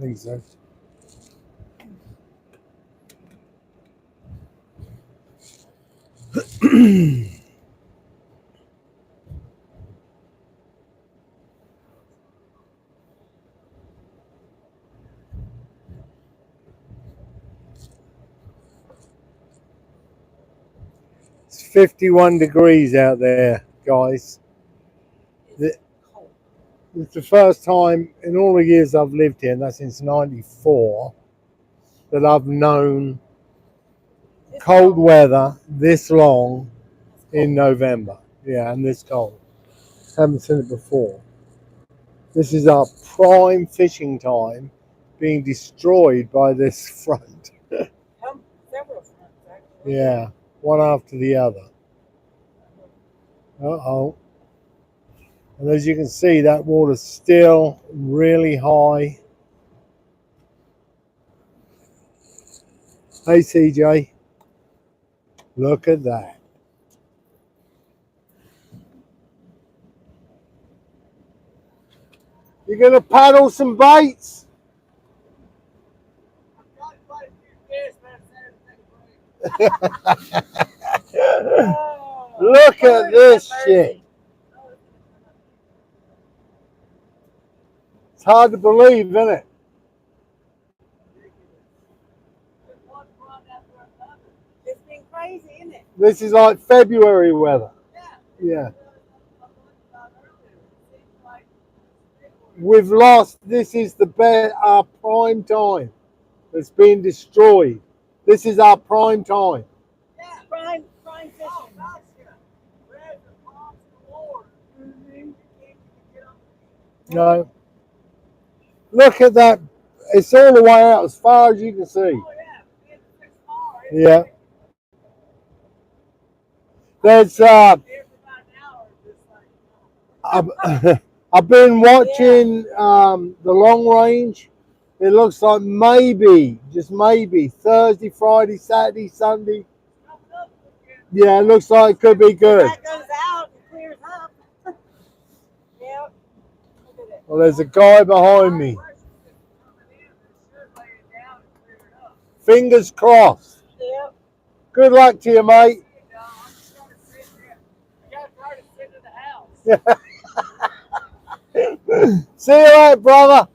think so. It's 51 degrees out there, guys. It's the first time in all the years I've lived here, and that's since '94, that I've known cold weather this long in November. Yeah, and this cold. Haven't seen it before. This is our prime fishing time being destroyed by this front. Several fronts, actually. Yeah, one after the other. Uh-oh. And as you can see, that water's still really high. Hey, CJ, look at that. You're going to paddle some baits? Look at this shit. It's hard to believe, isn't it? It's been crazy, isn't it? This is like February weather. Yeah. We've lost. This is our prime time. It's been destroyed. This is our prime time. Yeah, prime fishing. No. Look at that. It's all the way out as far as you can see. Oh, yeah. Yeah. There's I've been watching the long range. It looks like maybe, just maybe, Thursday, Friday, Saturday, Sunday. Yeah, it looks like it could be good. That goes out and clears up. Yeah. Well, there's a guy behind me. Fingers crossed. Yep. Good luck to you, mate. See you later, brother.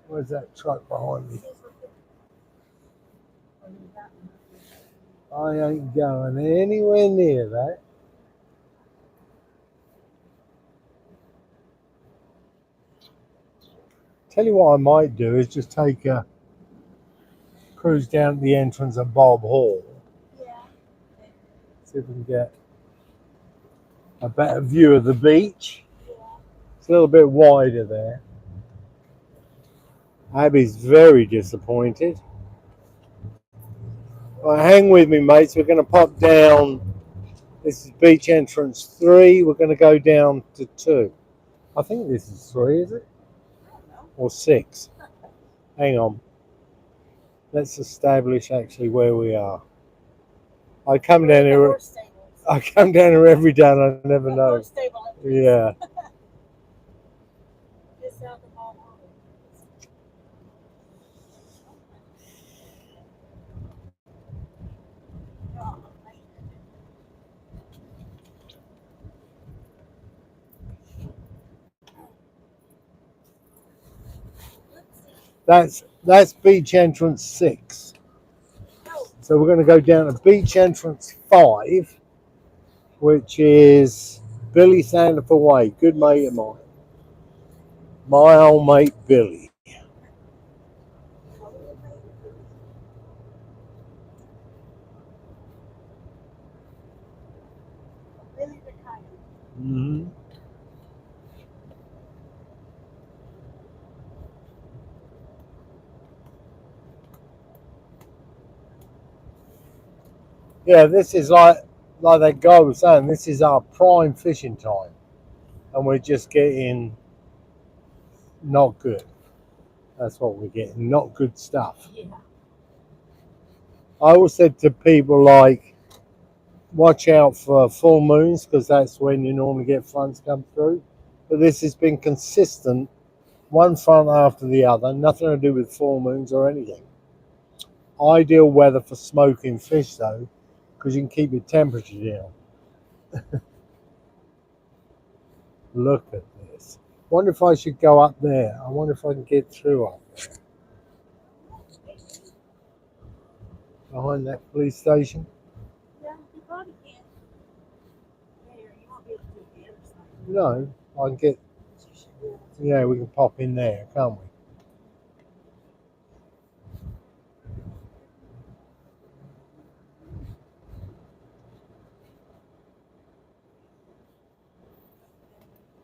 Where's that truck behind me? I ain't going anywhere near that. Tell you what I might do is just take a cruise down to the entrance of Bob Hall. Yeah. See if we can get a better view of the beach. Yeah. It's a little bit wider there. Abby's very disappointed. Right, hang with me, mates. We're going to pop down. This is beach entrance 3. We're going to go down to 2. I think this is 3, is it? I don't know. Or 6. Hang on. Let's establish actually where we are. I come down here. I come down here every day and I never know. Yeah. Just south of Bob Hall. That's beach entrance 6. So we're going to go down to beach entrance 5, which is Billy Sandifer Way, good mate of mine. My old mate Billy. Billy the Coyote. Mm-hmm. Yeah, this is like that guy was saying, this is our prime fishing time. And we're just getting not good. That's what we're getting, not good stuff. Yeah. I always said to people like, watch out for full moons because that's when you normally get fronts come through. But this has been consistent, one front after the other, nothing to do with full moons or anything. Ideal weather for smoking fish though, because you can keep your temperature down. Look at this. Wonder if I should go up there. I wonder if I can get through up there. Behind that police station. Yeah, you probably can. There, you won't be able to do the other side. No, I can get. But you should be able to. Yeah, we can pop in there, can't we?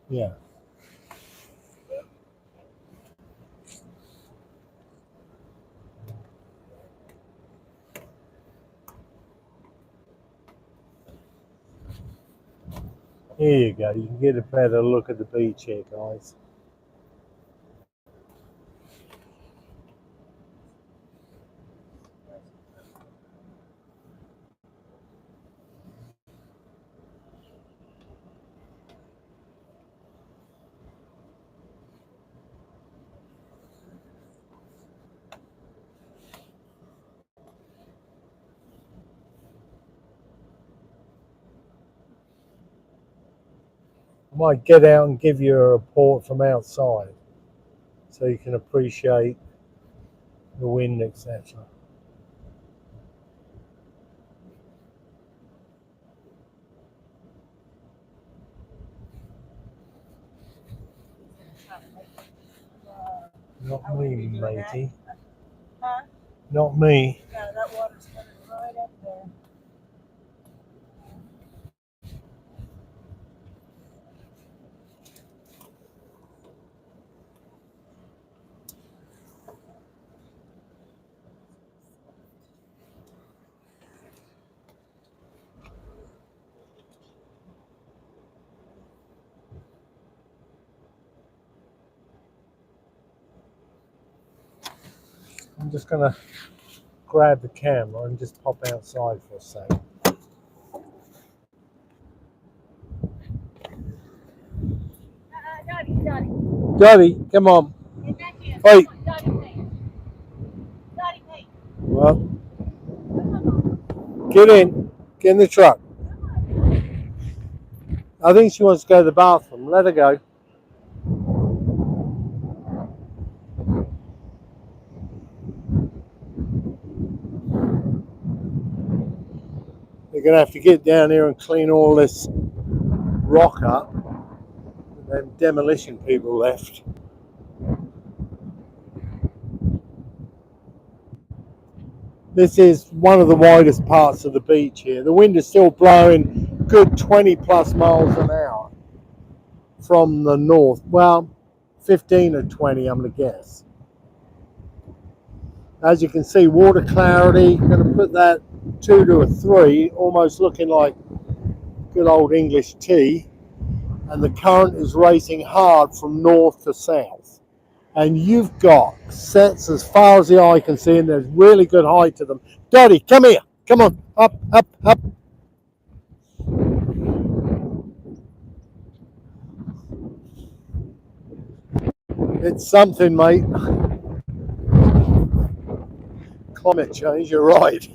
Yeah. Here you go. You can get a better look at the beach here, guys. I might get out and give you a report from outside so you can appreciate the wind, etc. Not I wouldn't be me, doing that. matey. Huh? Not me. No, that water's coming right up there. I'm just going to grab the camera and just pop outside for a second. Dottie. Daddy, come on. Get back in. Wait. Come on, Dottie, Payne. Dottie, Payne. Well, Come on. get in. Get in the truck. I think she wants to go to the bathroom. Let her go. They're going to have to get down here and clean all this rock up. Them demolition people left. This is one of the widest parts of the beach here. The wind is still blowing good 20 plus miles an hour from the north. Well, 15 or 20, I'm going to guess. As you can see, water clarity, I'm going to put that 2 to a 3, almost looking like good old English tea. And the current is racing hard from north to south. And you've got sets as far as the eye can see, and there's really good height to them. Dottie, come here. Come on. Up, up, up. It's something, mate. Climate change, you're right.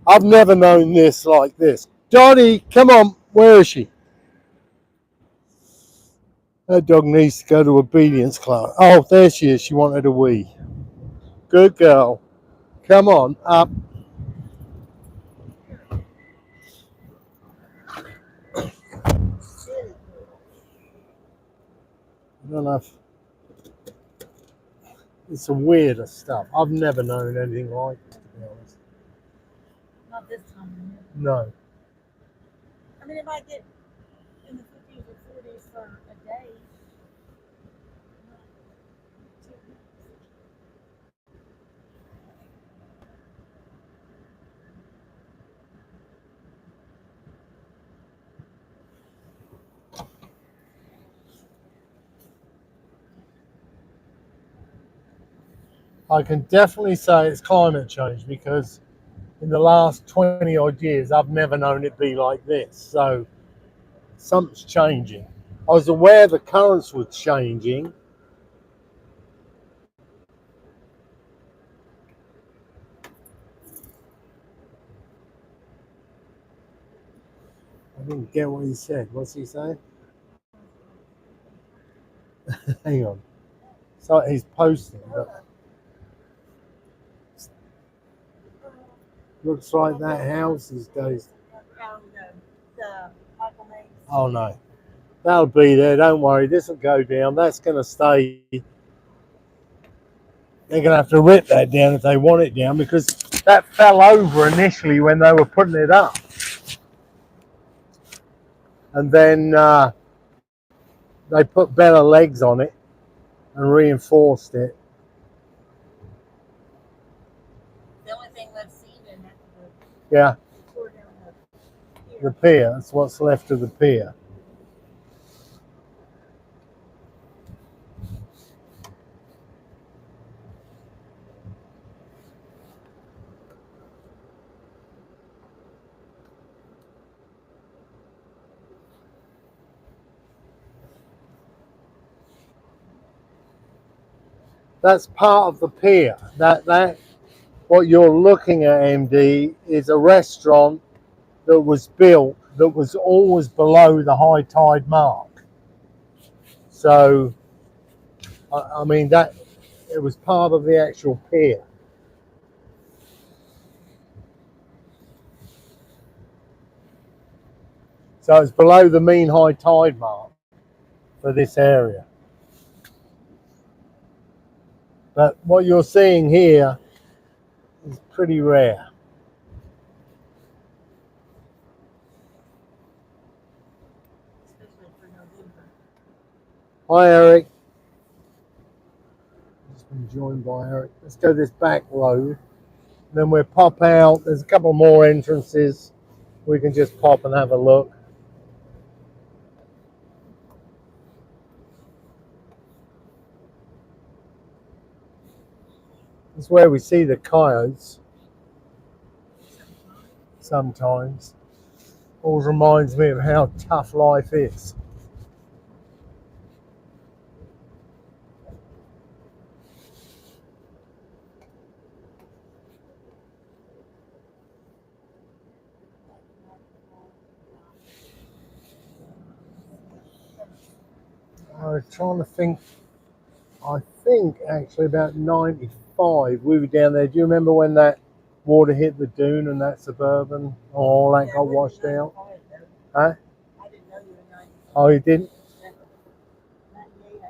I've never known this like this. Dottie, come on. Where is she? That dog needs to go to obedience class. Oh, there she is. She wanted a wee. Good girl. Come on, up. I don't know if it's some weirder stuff. I've never known anything like it, to be honest. Not this time. No. I mean, it might get in the 50s or 40s for a day. I can definitely say it's climate change because in the last 20 odd years, I've never known it be like this. So something's changing. I was aware the currents were changing. I didn't get what he said. What's he saying? Hang on. So he's posting, but looks like that house is dozed. Oh no. That'll be there, don't worry. This will go down. That's going to stay. They're going to have to rip that down if they want it down, because that fell over initially when they were putting it up. And then they put better legs on it and reinforced it. The only thing they've seen in it. Yeah. The pier. That's what's left of the pier. That's part of the pier. That what you're looking at, MD, is a restaurant that was built that was always below the high tide mark. So, I mean, that it was part of the actual pier. So it's below the mean high tide mark for this area. But what you're seeing here is pretty rare. Especially for November. Hi, Eric. Just been joined by Eric. Let's go this back road. Then we'll pop out. There's a couple more entrances. We can just pop and have a look. This is where we see the coyotes sometimes. Always reminds me of how tough life is. I was trying to think. I think actually about 95 we were down there. Do you remember when that water hit the dune and that suburban, all that got washed out? Huh? I didn't know you were 90. Oh, you didn't? 98.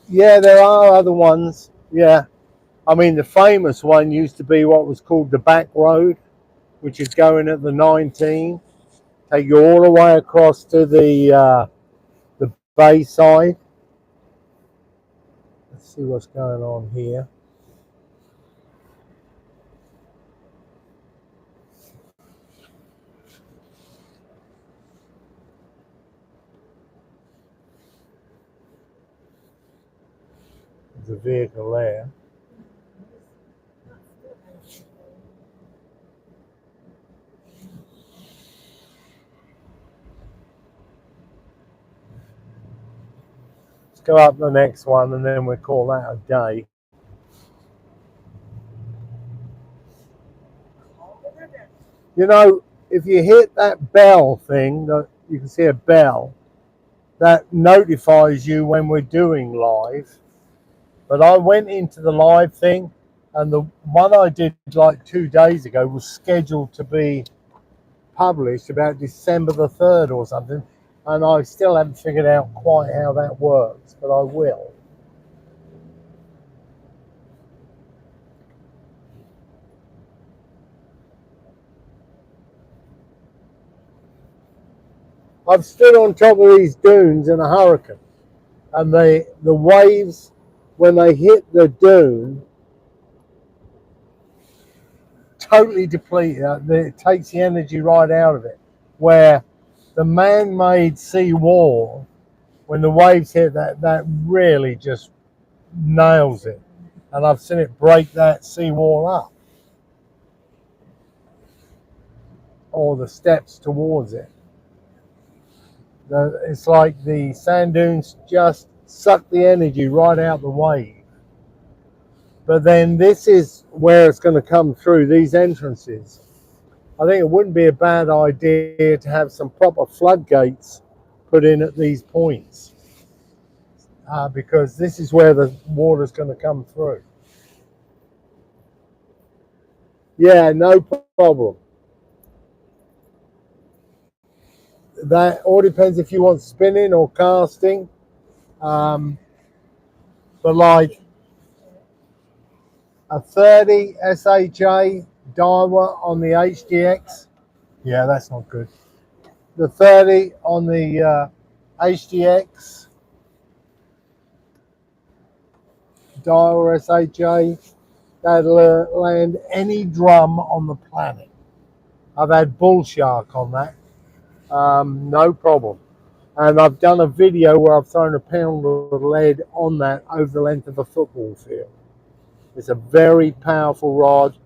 Yeah, there are other ones. Yeah. I mean, the famous one used to be what was called the back road, which is going at the 19. Take you all the way across to the bay side. Let's see what's going on here. There's a vehicle there. Let's go up the next one and then we'll call that a day. You know, if you hit that bell thing, you can see a bell, that notifies you when we're doing live. But I went into the live thing, and the one I did like 2 days ago was scheduled to be published about December the 3rd or something, and I still haven't figured out quite how that works, but I will. I've stood on top of these dunes in a hurricane, and the waves, when they hit the dune, totally deplete it. It takes the energy right out of it. Where the man-made sea wall, when the waves hit that really just nails it. and I've seen it break that seawall up, or the steps towards it. It's like the sand dunes just suck the energy right out the wave. But then this is where it's going to come through, these entrances. I think it wouldn't be a bad idea to have some proper floodgates put in at these points, because this is where the water's going to come through. Yeah, no problem. That all depends if you want spinning or casting. But like a 30 SHA Daiwa on the HDX. Yeah, that's not good. The 30 on the HDX Daiwa SHA, that'll land any drum on the planet. I've had bull shark on that, no problem. And I've done a video where I've thrown a pound of lead on that over the length of a football field. It's a very powerful rod,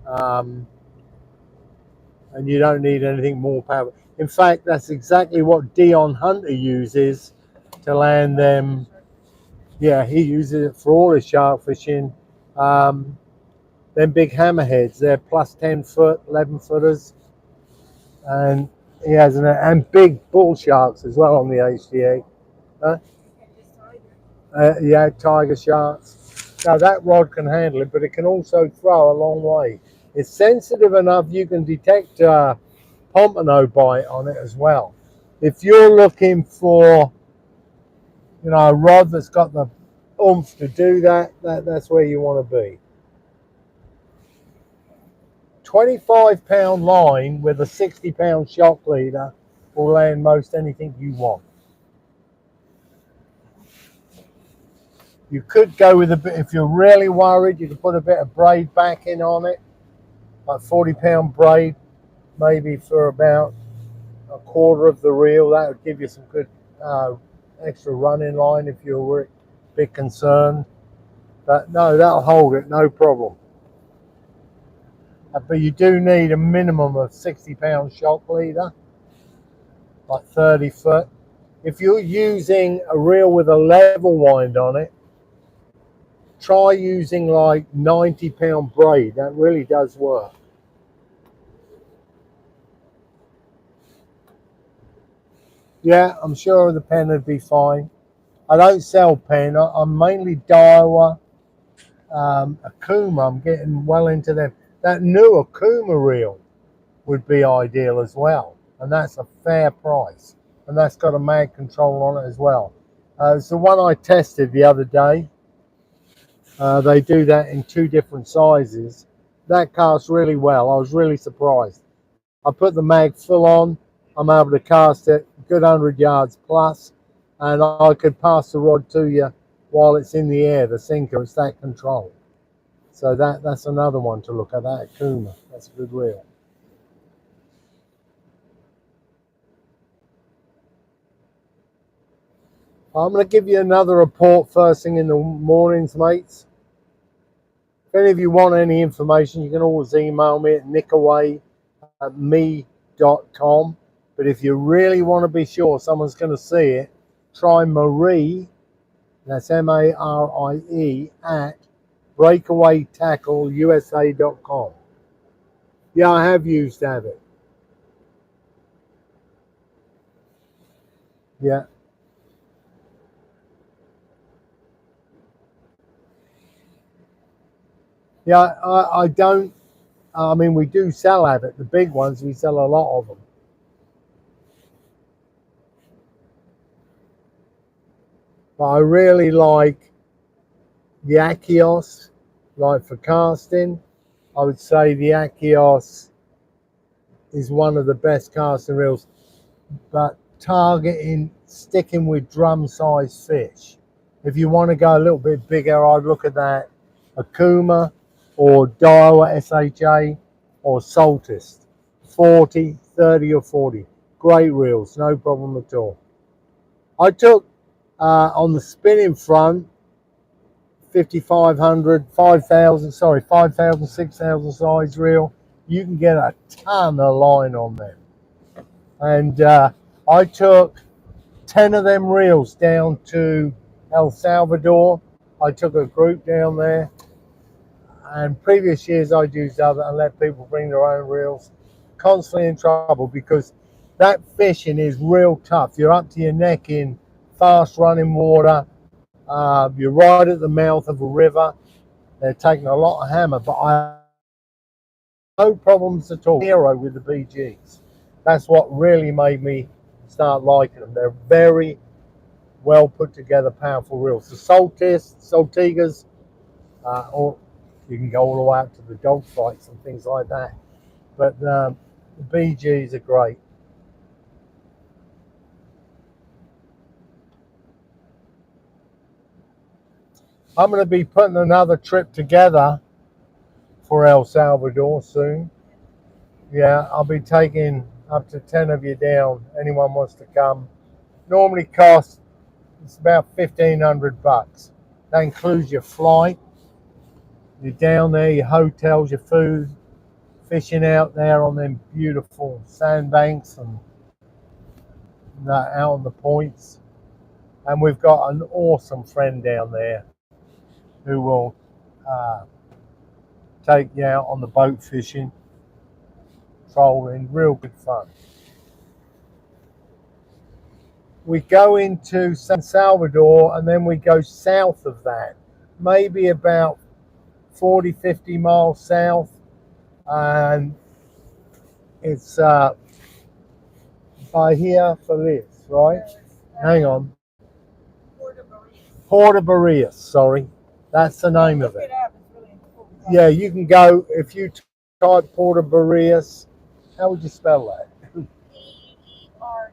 and you don't need anything more powerful. In fact, that's exactly what Dion Hunter uses to land them. Yeah, he uses it for all his shark fishing. Them big hammerheads, they're plus 10 foot, 11 footers. And he has and big bull sharks as well on the HDA. Huh? Yeah, tiger sharks. Now that rod can handle it, but it can also throw a long way. It's sensitive enough you can detect pompano bite on it as well. If you're looking for, a rod that's got the oomph to do that, that's where you want to be. 25-pound line with a 60-pound shock leader will land most anything you want. You could go with a bit, if you're really worried, you could put a bit of braid backing on it, like 40-pound braid, maybe for about a quarter of the reel. That would give you some good extra running line if you're a bit concerned. But no, that'll hold it, no problem. But you do need a minimum of 60-pound shock leader, like 30 foot. If you're using a reel with a level wind on it, try using like 90-pound braid. That really does work. Yeah, I'm sure the pen would be fine. I don't sell pen. I'm mainly Daiwa, Akuma. I'm getting well into them. That new Akuma reel would be ideal as well, and that's a fair price, and that's got a mag control on it as well. It's the one I tested the other day. They do that in 2 different sizes. That casts really well. I was really surprised. I put the mag full on. I'm able to cast it a good 100 yards plus, and I could pass the rod to you while it's in the air, the sinker. It's that control. So that's another one to look at, that Akuma. That's a good reel. I'm going to give you another report first thing in the mornings, mates. If any of you want any information, you can always email me at nickaway@me.com. But if you really want to be sure someone's going to see it, try Marie, that's MARIE, at Breakaway Tackle USA.com. Yeah, I have used Avid. Yeah. Yeah, I don't. I mean, we do sell Avid, the big ones. We sell a lot of them. But I really like the Achios, like for casting. I would say the Achios is one of the best casting reels. But sticking with drum-sized fish. If you want to go a little bit bigger, I'd look at that Akuma or Daiwa SHA or Saltist. 40, 30 or 40. Great reels, no problem at all. I took, on the spinning front, 5,500, 5,000, sorry, 5,000, 6,000 size reel. You can get a ton of line on them. And I took 10 of them reels down to El Salvador. I took a group down there. And previous years I'd used other and let people bring their own reels. Constantly in trouble because that fishing is real tough. You're up to your neck in fast running water. You're right at the mouth of a river. They're taking a lot of hammer, but I have no problems at all. Zero with the BGs. That's what really made me start liking them. They're very well put together, powerful reels. The Saltigas, or you can go all the way up to the dog fights and things like that. But the BGs are great. I'm going to be putting another trip together for El Salvador soon. Yeah, I'll be taking up to 10 of you down. Anyone wants to come. Normally costs, it's about 1,500 bucks. That includes your flight. You're down there, your hotels, your food, fishing out there on them beautiful sandbanks and out on the points. And we've got an awesome friend down there who will take you out on the boat fishing, trolling, real good fun. We go into San Salvador and then we go south of that, maybe about 40, 50 miles south. And it's Bahia Feliz, right? Hang on. Puerto Barrios, sorry. That's the name of it. Yeah, you can go, if you type Puerto Barrios, how would you spell that? P-E-R-T-O-B-A-R-I-L-L-E-S.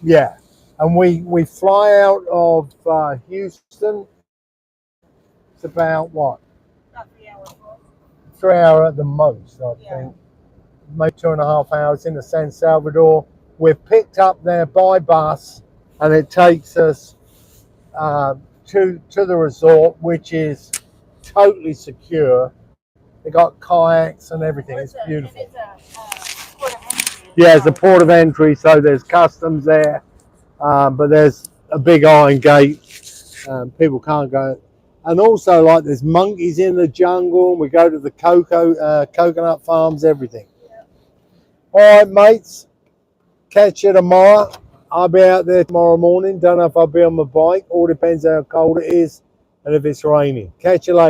Yeah, and we fly out of Houston. It's about what? About 3 hours. 3 hours at the most, I think. Maybe 2.5 hours into San Salvador. We're picked up there by bus, and it takes us to the resort, which is totally secure. They got kayaks and everything. It's beautiful. It's a port of entry. Yeah, it's a port of entry, so there's customs there, but there's a big iron gate. People can't go. And also, like, there's monkeys in the jungle. We go to the coconut farms, everything. Yeah. All right, mates. Catch you tomorrow. I'll be out there tomorrow morning. Don't know if I'll be on my bike. All depends how cold it is and if it's raining. Catch you later.